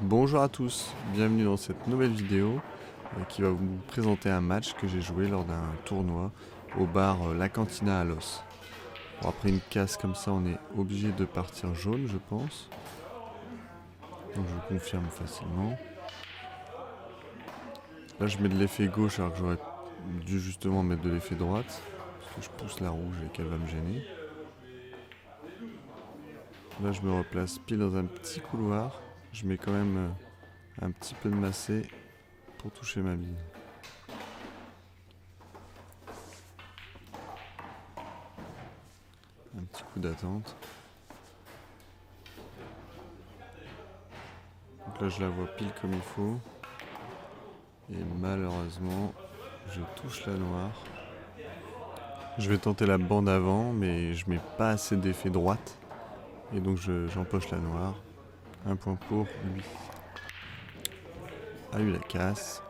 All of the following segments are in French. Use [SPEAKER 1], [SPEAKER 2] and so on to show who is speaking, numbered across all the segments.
[SPEAKER 1] Bonjour à tous, bienvenue dans cette nouvelle vidéo qui va vous présenter un match que j'ai joué lors d'un tournoi au bar La Cantina à Los. Bon, après une casse comme ça, on est obligé de partir jaune, je pense. Donc je confirme facilement. Là, je mets de l'effet gauche alors que j'aurais dû justement mettre de l'effet droite. Parce que je pousse la rouge et qu'elle va me gêner. Là, je me replace pile dans un petit couloir. Je mets quand même un petit peu de massé pour toucher ma bille. Un petit coup d'attente. Donc là je la vois pile comme il faut. Et malheureusement je touche la noire. Je vais tenter la bande avant mais je mets pas assez d'effet droite. Et donc j'empoche la noire. Un point pour lui. A eu la casse.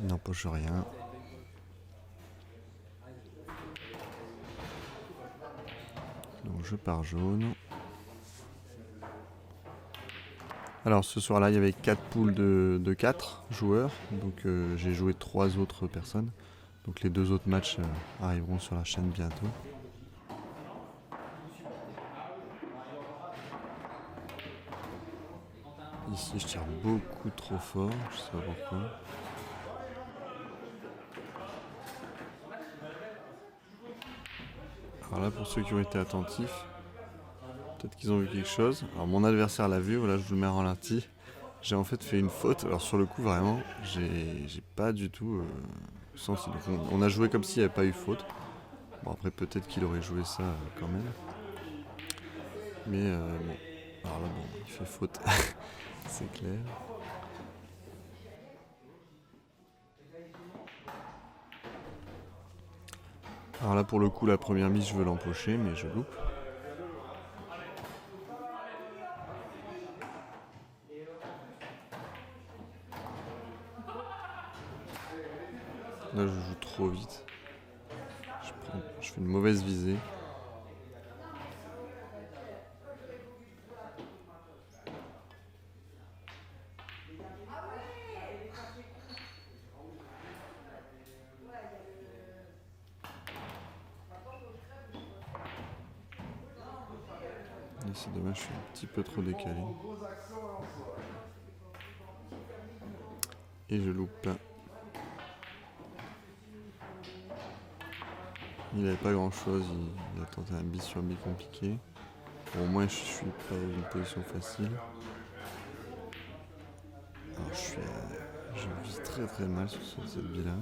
[SPEAKER 1] Il n'empoche rien. Donc je pars jaune. Alors ce soir-là, il y avait 4 poules de 4 joueurs. Donc j'ai joué 3 autres personnes. Donc les 2 autres matchs arriveront sur la chaîne bientôt. Ici je tire beaucoup trop fort, je sais pas pourquoi. Alors là pour ceux qui ont été attentifs, peut-être qu'ils ont vu quelque chose. Alors mon adversaire l'a vu, voilà je vous le mets en ralenti. J'ai en fait fait une faute, alors sur le coup vraiment, j'ai pas du tout senti. Donc on a joué comme s'il n'y avait pas eu faute. Bon après peut-être qu'il aurait joué ça quand même. Mais bon, alors là bon, il fait faute, c'est clair. Alors là pour le coup la première mise je veux l'empocher mais je loupe. Là je joue trop vite. Je fais une mauvaise visée. Et c'est dommage, je suis un petit peu trop décalé. Et je loupe. Il n'avait pas grand chose, il a tenté un bis sur bi compliqué. Bon, au moins je suis pas dans une position facile. Alors je vis très très mal sur cette bille là.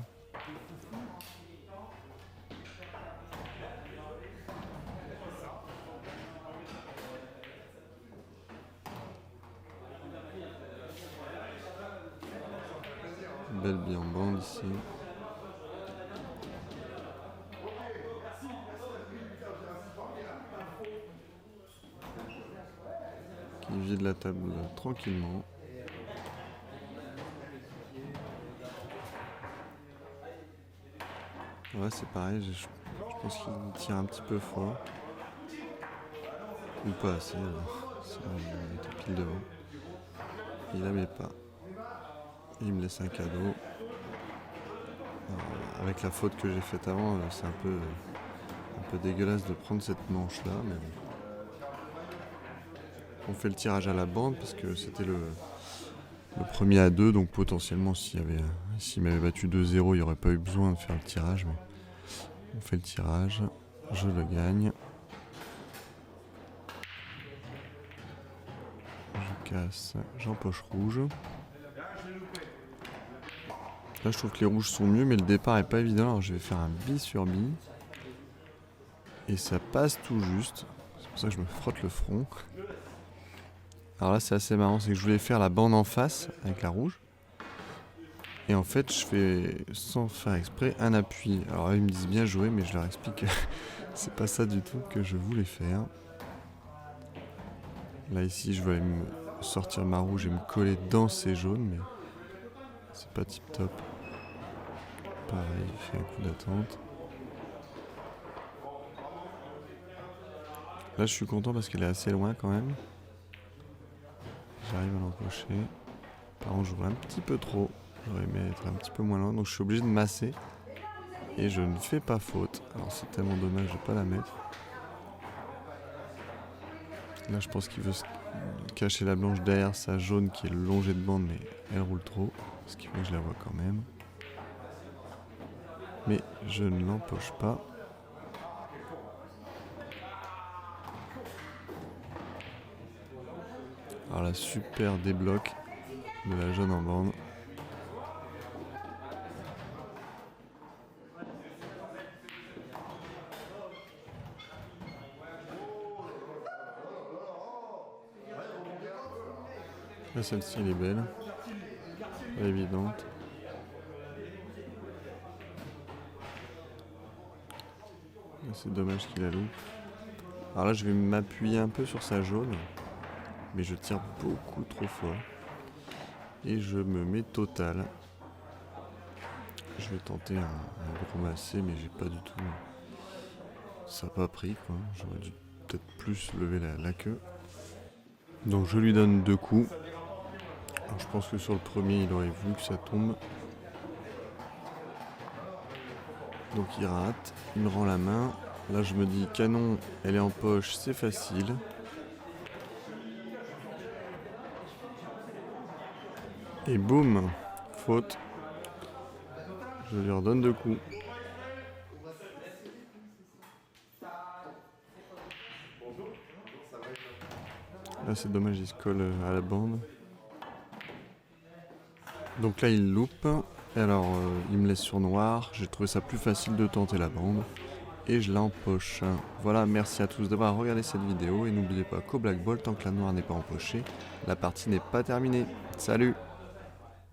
[SPEAKER 1] Belle bille en bande ici. Qui vide la table tranquillement. Ouais c'est pareil, je pense qu'il tire un petit peu fort. Ou pas assez, il était pile devant. Il la met pas. Il me laisse un cadeau. Alors, avec la faute que j'ai faite avant, c'est un peu dégueulasse de prendre cette manche là, mais bon. On fait le tirage à la bande parce que c'était le premier à 2, donc potentiellement s'il m'avait battu 2-0, il n'y aurait pas eu besoin de faire le tirage, mais on fait le tirage, je le gagne. Je casse, j'empoche rouge. Là je trouve que les rouges sont mieux, mais le départ est pas évident, alors je vais faire un bi sur bi. Et ça passe tout juste, c'est pour ça que je me frotte le front. Alors là c'est assez marrant, c'est que je voulais faire la bande en face avec la rouge. Et en fait je fais sans faire exprès un appui. Alors là ils me disent bien joué mais je leur explique que c'est pas ça du tout que je voulais faire. Là ici je voulais me sortir ma rouge et me coller dans ces jaunes mais c'est pas tip top. Pareil, il fait un coup d'attente. Là je suis content parce qu'elle est assez loin quand même. J'arrive à l'empocher. Par contre, je joue un petit peu trop. J'aurais aimé être un petit peu moins loin. Donc je suis obligé de masser. Et je ne fais pas faute. Alors c'est tellement dommage de ne pas la mettre. Là, je pense qu'il veut cacher la blanche derrière sa jaune qui est longée de bande, mais elle roule trop. Ce qui fait que je la vois quand même. Mais je ne l'empoche pas. Alors la super débloc de la jaune en bande. Là, celle-ci, elle est belle. Pas évidente. Là, c'est dommage qu'il la loupe. Alors là, je vais m'appuyer un peu sur sa jaune. Mais je tire beaucoup trop fort. Et je me mets total. Je vais tenter un gros massé, mais j'ai pas du tout... Ça n'a pas pris, quoi. J'aurais dû peut-être plus lever la queue. Donc je lui donne 2 coups. Alors, je pense que sur le premier, il aurait voulu que ça tombe. Donc il rate, il me rend la main. Là je me dis canon, elle est en poche, c'est facile. Et boum, faute. Je lui redonne 2 coups. Là c'est dommage, il se colle à la bande. Donc là il loupe. Et alors il me laisse sur noir. J'ai trouvé ça plus facile de tenter la bande. Et je l'empoche. Voilà, merci à tous d'avoir regardé cette vidéo. Et n'oubliez pas qu'au Black Ball, tant que la noire n'est pas empochée, la partie n'est pas terminée. Salut!